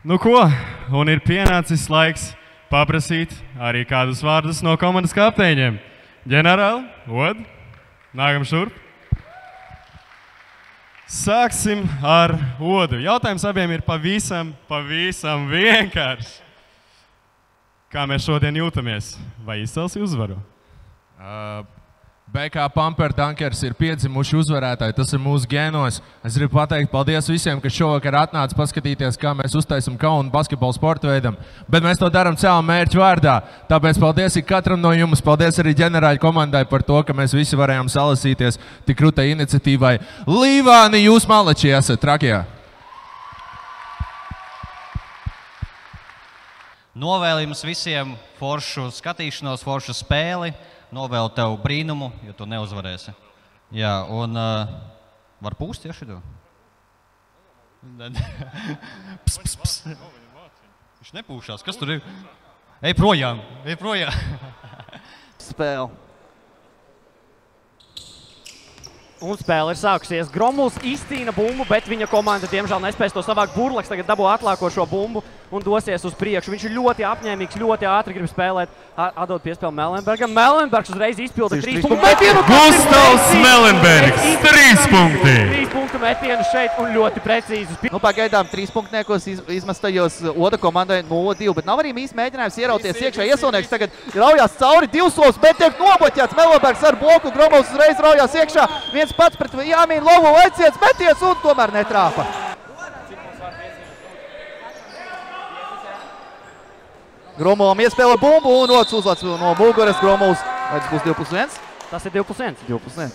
Nu ko, un ir pienācis laiks paprasīt arī kādus vārdus no komandas kapteiņiem. Ģenerāli, Od, nākam šurp. Sāksim ar Odu. Jautājums abiem ir pavisam vienkārši. Kā mēs šodien jūtamies? Vai izcelsi uzvaru? BK Pumper Dunkers ir piedzimuši uzvarētāji, tas ir mūsu gēnos. Es gribu pateikt paldies visiem, kas šovakar atnāca paskatīties, kā mēs uztaisam kaunu basketbola sporta veidam. Bet mēs to darām savu mērķu vārdā. Tāpēc paldies katram no jums, paldies arī ģenerāļu komandai par to, ka mēs visi varējām salasīties tik krūtai iniciatīvai. Līvāni, jūs malači esat Trakijā! Novēlu jums visiem foršu skatīšanos, foršu spēli. Novēlu tev brīnumu, jo tu neuzvarēsi. Jā, un var pūst tieši to? Viņš nepūšās. Kas tur ir? Ej projām, ej projām. Spēle. Un spēle ir sākusies. Gromuls izcīna bumbu, bet viņa komanda diemžēl nespēs to savākt. Burlaks tagad dabū atlākošo bumbu un dosies uz priekšu. Viņš ir ļoti apņēmīgs, ļoti ātri grib spēlēt. Atdod piespēli Melenbergam. Melenbergs uzreiz izpilda 3 punktu metienu. Gustavs Melenbergs, 3 punkti! 3 punktu metienu šeit un ļoti precīzi. Nu, pagaidām 3 punktniekos izmestajos Oda komandai 0-2, bet nav arī īsti mēģinājums ierauties iekšā. Iesaunieks tagad raujās cauri 2 solis, bet tiek nobloķēts. Melenbergs ar bloku, Gromuls uzreiz raujās iekšā. Viens pats pret Jāmīnu Lovu aiciets, meties un tomēr netrāpa. Gromulam iespēlē bumbu un otrs uzlāc no muguras. Gromuls, vai tas būs 2+1? Tas ir 2+1. 2+1.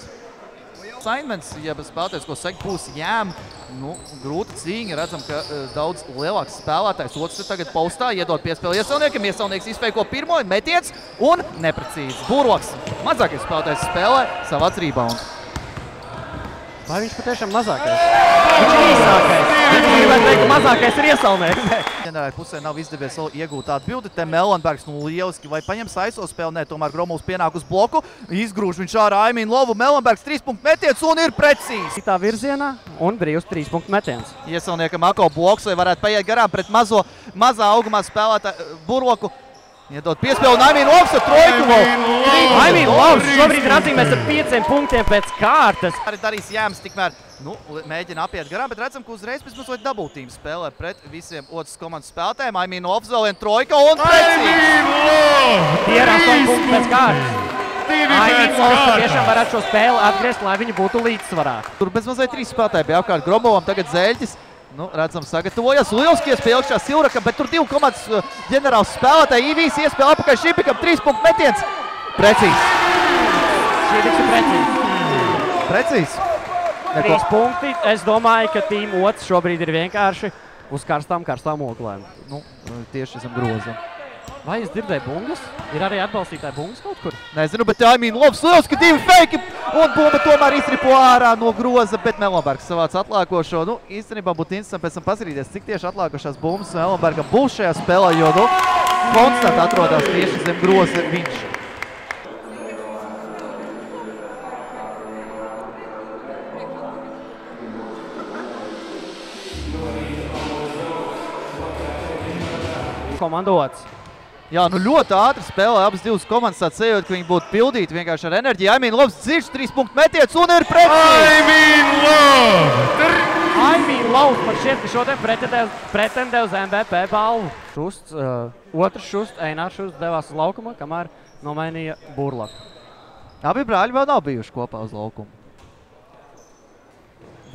Assignments, ja spēlētājs, ko saka, būs Jām. Nu, grūta cīņa, redzam, ka daudz lielāks spēlētājs. Otrs ir tagad postā, iedod piespēli iesauniekam. Iesaunieks izfeiko pirmo, metiens un neprecīzi. Burlaks, mazākais spēlētājs spēlē, savāc rebound. Vai viņš patiešām mazākais? Viņš ir īsākais. Viņš gribētu teikt, ka mazākais ir iesaunieks. Ģenerāļu pusē nav izdevies iegūt atbildi. Te Melenbergs, nu lieliski, vai paņems aiso spēli? Nē, tomēr Gromuls pienāk uz bloku. Izgrūž viņš ārā Aimīnu Lovu. Melenbergs 3 punktu metiens un ir precīzi. Citā virzienā un brīvs 3 punktu metiens. Iesauniekam Ako bloks, lai varētu paiet garām pret mazā augumā spēlētāju Burloku. Iedod piespēli un Aimīnu Lovs ar trojku vēl. Aimīnu Lovs šobrīd ir atzīmēs ar 5 punktiem pēc kārtas. Arī darīs Jāms tikmēr, nu, mēģina apiet garām, bet redzam, ka uzreiz pēc mazliet dabūtīm spēlē pret visiem otras komandas spēlētājiem. Aimīnu Lovs vēl vien trojka un precīzi. Tie ir 8 punkti pēc kārtas. Aimīnu Lovs tiešām varētu šo spēli atgriezt, lai viņi būtu līdzsvarā. Tur bez mazliet 3 spēlētāji bija apkārt Gromulam, tagad Zeļķis. Nu, redzam, sagatavojas. Lieliski iespēja iekšā Silrakam, bet tur 2 komandas ģenerāls spēlētāji. Īvīs iespēja apakaļ Šipikam, 3 punktu metiens. Precīzi. Šipiks ir precīzi. Precīzi. 3 punkti. Es domāju, ka tīm otrs šobrīd ir vienkārši uz karstām oglēm. Nu, tieši esam grozam. Vai es dzirdēju bungas? Ir arī atbalstītāji bungas kaut kur? Nezinu, bet Aimīnu Lovs lieliski 2 feiki un bumba tomēr izripo ārā no groza, bet Melenbergs savāc atlākošo. Nu, īstenībā būtu interesanti pēc tam paskatīties, cik tieši atlākošās bumbas Melenbergam būs šajā spēlē, jo, nu, konstanti atrodas tieši zem groza viņš. Komandots. Jā, nu ļoti ātri spēlē abas 2 komandas, tāds sajūt, ka viņi būtu pildīti vienkārši ar enerģiju. Aimīnu Lovs dzirš 3 punktu metiens un ir precīzi. Aimīnu Lovs! Aimīnu Lovs par šodien pretendē uz MVP balvu. Šusts, otrs šusts, Einārs šusts devās uz laukumu, kamēr nomainīja Burlaku. Abi brāļi vēl nav bijuši kopā uz laukumu.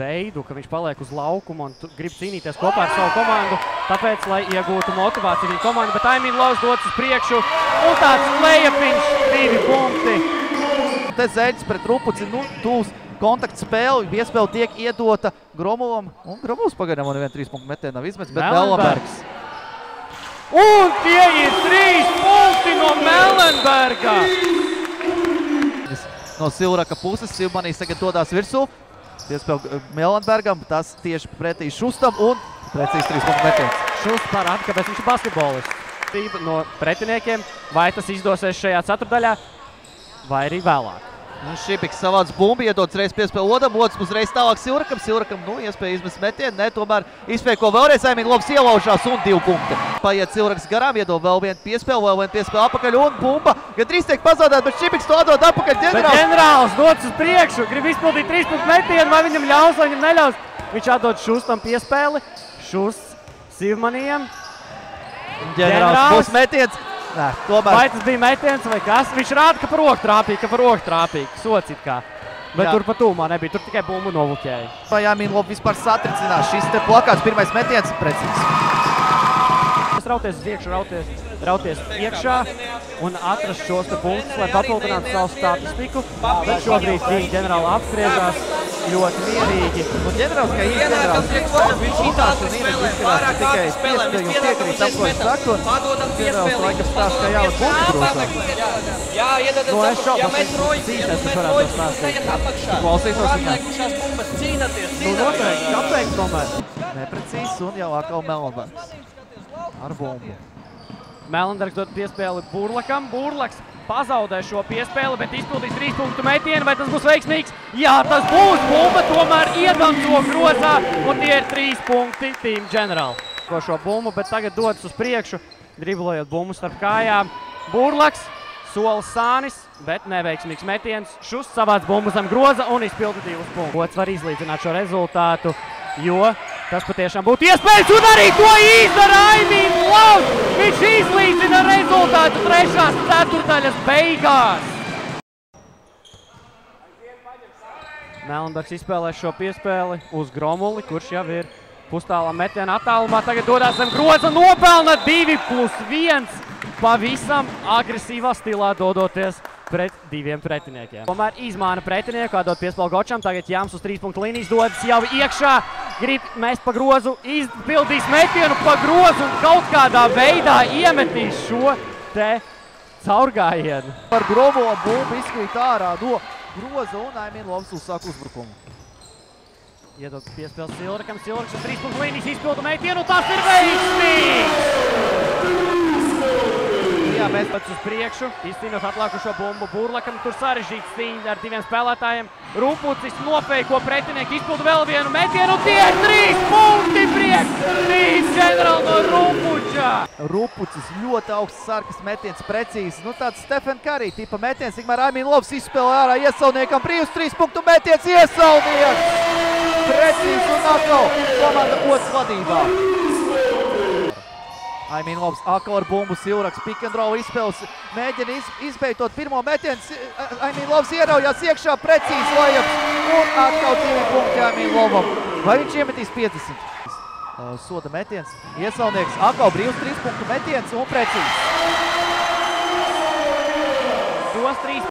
Veidu, ka viņš paliek uz laukumu un grib cīnīties kopā ar savu komandu, tāpēc, lai iegūtu motivāciju viņa komandu, bet Aimīnu Lovs dodas uz priekšu un tāds lejapiņš 2 punkti. Te Zeļķis pret Rupuci, nu, tūs kontakts spēli, iespēle tiek iedota Gromulam, un Gromuls pagaidām nevienu 3 punktu metienu nav izmetis, bet Melenbergs. Un tie ir 3 punkti no Melenberga! No Silraka puses, Silmanīs tagad dodās virsū. Piespēl Melenbergam, tas tieši pretī Šustam un precīzi 3 punktu metiens. Šusts parāda, kāpēc viņš ir basketbolists. No pretiniekiem, vai tas izdosies šajā ceturdaļā, vai arī vēlāk. Šipiks savāc bumbu, iedodas reiz piespēl Odam, Ods uzreiz tālāk Silrakam. Silrakam, iespēja izmest metienu, ne, tomēr izfēko vēlreiz Aimīnlovs ielaužās un 2 punkti. Paiet Silraks garām, iedod vēl vienu piespēlu apakaļ un bumba. Gandrīz tiek pazaudēt, bet Šipiks to atdod apakaļ ģenerāls. Bet ģenerāls dodas uz priekšu, grib izpildīt 3 punktu metienu, vai viņam ļaus, vai viņam neļaus. Viņš atdod Šustam piespēli, Šusts Sīvmanijam. Ģenerāls būs metiens. Nē, tomēr. Vai tas bija metiens vai kas? Viņš rāda, ka par roku trāpīja, sots it kā. Bet Jā. tur pa tūmā nebija, tur tikai bumbu novuķēja. Vai Aimīnlov vispār satricinās? Šis te plakāts, pirmais metiens, precīzi. Rauties uz iekšu, rauties iekšā un atrast šos te punktus, lai papildinātu savu statistiku. Bet šobrīd viņi ģenerāli apspriežās ļoti mierīgi. Un ģenerāls, kā īsti ģenerāls, viņš itās un īres izskatās, ka tikai piespēj un piekrīt tam, ko viņš saka. Ģenerāls laikam stāst, ka jābūt punktu grūzām. No es šaubos, viņš cīnās, viņš varētu to stāstīt. Klausīsos viņā. Nu noteikti, kāpēc tomēr? Neprecīzs un jau atkal Melnbergs. Ar bumbu. Melnbergs dod piespēli Burlakam. Burlaks pazaudē šo piespēli, bet izpildīs 3 punktu metienu. Vai tas būs veiksmīgs? Jā, tas būs. Bumba tomēr iedanco grozā, un tie ir 3 punkti Team General. Ko šo bumbu, bet tagad dodas uz priekšu, driblojot bumbu starp kājām. Burlaks, solis Sānis, bet neveiksmīgs metiens. Šusts savāc bumbu zem groza un izpilda 2 punktus. Gods var izlīdzināt šo rezultātu, jo tas patiešām būtu iespējams, un arī to izdara Aimīnlovs! Viņš izlīdzina rezultātu 3. ceturtdaļas beigās. Melnbergs izspēlē šo piespēli uz Gromuli, kurš jau ir pustālā metiena attālumā. Tagad dodās zem groza, nopelna 2+1, pavisam agresīvā stilā dodoties pret 2 pretiniekiem. Tomēr izmāna pretinieku, atdod piespēli Gočam, tagad Jāms uz 3 punktu līnijas dodas jau iekšā, grib mest pa grozu, izpildīs metienu pa grozu un kaut kādā veidā iemetīs šo te caurgājienu. Par Gromola bumbu izkrīt ārā no groza un Aimīnlovs uzsāk uzbrukumu. Iedod piespēli Silrakam, Silraks uz 3 punktu līnijas izpilda metienu, tas ir veiksmīgs! Jā, mēs pēc uz priekšu, izcīnot atlākušo bumbu Burlakam, tur sarežģīts cīņa ar 2 spēlētājiem. Rupucis nofeiko pretinieku, izpilda vēl vienu metienu, tie ir 3 punkti priekš! Team General no Rupuča! Rupucis ļoti augsts sarkas metiens, precīzi. Nu tāds Stephen Curry tipa metiens, tikmēr Aimīnlovs izspēlē ārā iesaulniekam, brīvs 3 punktu metiens, iesaulnieks! Precīzi un atkal komanda Ods vadībā. Aimīnlovs atkal ar bumbu, Silraks pick and roll izspēles, mēģina izbeitot pirmo metienu, Aimīnlovs ieraujās iekšā, precīzi lajaps un atkal 2 punkti Aimīnlovam. Vai viņš iemetīs 50? Soda metiens, iesaulnieks, atkal brīvs 3 punktu metiens un precīzi. Tos 3